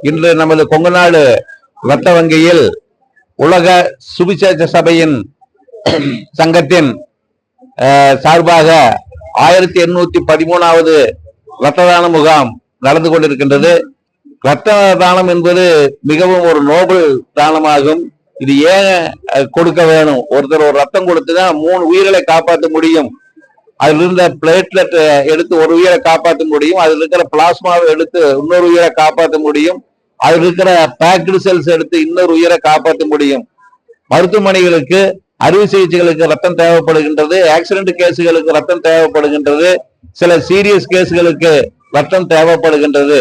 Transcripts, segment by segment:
இன்று நமது கொங்குநாடு இரத்த வங்கியில் உலக சுவிசேஷ சபையின் சங்கத்தின் சார்பாக 1813வது இரத்த தான முகாம் நடந்து கொண்டிருக்கின்றது. இரத்த தானம் என்பது மிகவும் ஒரு நோபல் தானமாகும். இது ஏன் கொடுக்க வேணும்? ஒருத்தர் ஒரு ரத்தம் கொடுத்துதான் 3 உயிர்களை காப்பாற்ற முடியும். அதில் இருந்த பிளேட்லெட் எடுத்து ஒரு உயிரை காப்பாற்ற முடியும். அதில் இருக்கிற பிளாஸ்மாவை எடுத்து இன்னொரு உயிரை காப்பாற்ற முடியும். அதில் இருக்கிற பேக்டு செல்ஸ் எடுத்து இன்னொரு உயிரை காப்பாற்ற முடியும். மருத்துவமனைகளுக்கு அறுவை சிகிச்சைகளுக்கு ரத்தம் தேவைப்படுகின்றது. ஆக்சிடென்ட் கேஸுகளுக்கு ரத்தம் தேவைப்படுகின்றது. சில சீரியஸ் கேஸுகளுக்கு ரத்தம் தேவைப்படுகின்றது.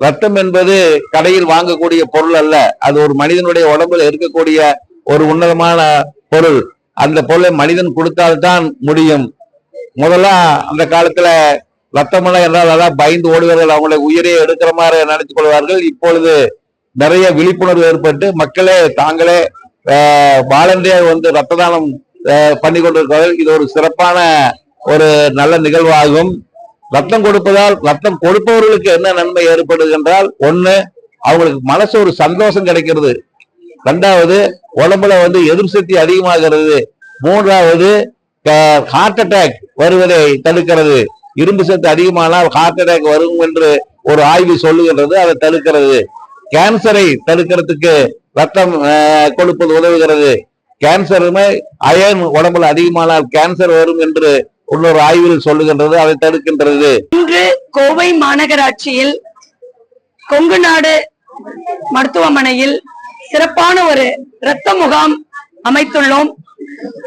ரத்தம் என்பது கடையில் வாங்கக்கூடிய பொருள் அல்ல. அது ஒரு மனிதனுடைய உடம்புல இருக்கக்கூடிய ஒரு உன்னதமான பொருள். அந்த பொருளை மனிதன் கொடுத்தால்தான் முடியும். முதல்ல அந்த காலத்துல ரத்தமலை என்றால் அதான் பயந்து ஓடுவார்கள், அவங்களுடைய உயிரை எடுக்கிற மாதிரி நினைத்துக் கொள்வார்கள். இப்பொழுது நிறைய விழிப்புணர்வு ஏற்பட்டு மக்களே தாங்களே வாலண்டியர் வந்து ரத்த தானம் பண்ணி கொண்டிருக்கிறார்கள். இது ஒரு சிறப்பான ஒரு நல்ல நிகழ்வாகும். ரத்தம் கொடுப்பதால் ரத்தம் கொடுப்பவர்களுக்கு என்ன நன்மை ஏற்படுது என்றால், ஒண்ணு, அவங்களுக்கு மனசு ஒரு சந்தோஷம் கிடைக்கிறது. 2வது, உடம்புல வந்து எதிர்ப்பு சக்தி அதிகமாகிறது. 3வது, ஹார்ட் அட்டாக் வருவதை தடுக்கிறது. இரும்பு சத்து அதிகமானால் ஹார்ட் அட்டாக் வரும் என்று ஒரு ஆய்வு சொல்லுகின்றது. அதை தடுக்கிறது. கேன்சரை தடுக்கிறதுக்கு ரத்தம் கொடுப்பது உதவுகிறது. கேன்சருமே அயன் உடம்புல அதிகமானால் கேன்சர் வரும் என்று இன்னொரு ஆய்வில் சொல்லுகின்றது. அதை தடுக்கின்றது. இன்று கோவை மாநகராட்சியில் கொங்குநாடு மருத்துவமனையில் சிறப்பான ஒரு இரத்த முகாம் அமைத்துள்ளோம்.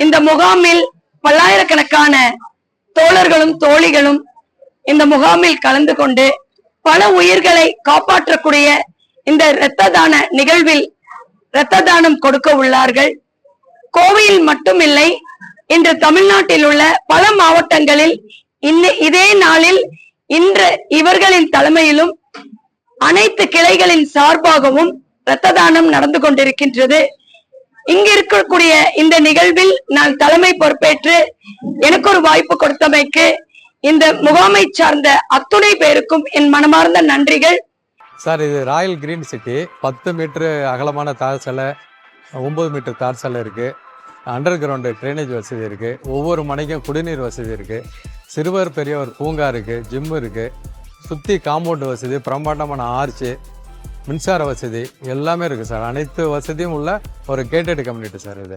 இந்த முகாமில் பல்லாயிரக்கணக்கான தோழர்களும் தோழிகளும் இந்த முகாமில் கலந்து கொண்டு பல உயிர்களை காப்பாற்றக்கூடிய இந்த இரத்த தான நிகழ்வில் இரத்த தானம் கொடுக்க உள்ளார்கள். கோவையில் மட்டுமில்லை, இன்று தமிழ்நாட்டில் உள்ள பல மாவட்டங்களில் இதே நாளில் இன்று இவர்களின் தலைமையிலும் அனைத்து கிளைகளின் சார்பாகவும் இரத்த தானம் நடந்து கொண்டிருக்கின்றது. இங்க இருக்கக்கூடிய இந்த நிகழ்வில் நான் தலைமை பொறுப்பேற்று எனக்கு ஒரு வாய்ப்பு கொடுத்தமைக்கு இந்த முகாமை சார்ந்த அத்துணை பேருக்கும் என் மனமார்ந்த நன்றிகள். சார், இது ராயல் கிரீன் சிட்டி. 10 மீட்டர் அகலமான தார் சாலை, 9 மீட்டர் தார் சாலை இருக்குது. அண்டர் கிரவுண்டு ட்ரைனேஜ் வசதி இருக்குது. ஒவ்வொரு மனைக்கும் குடிநீர் வசதி இருக்குது. சிறுவர் பெரியவர் பூங்கா இருக்குது. ஜிம்மு இருக்குது. சுற்றி காம்பவுண்டு வசதி, பிரம்மாண்டமான ஆர்ச்சு, மின்சார வசதி எல்லாமே இருக்குது சார். அனைத்து வசதியும் உள்ள ஒரு கேட்டட் கம்யூனிட்டி சார் இது.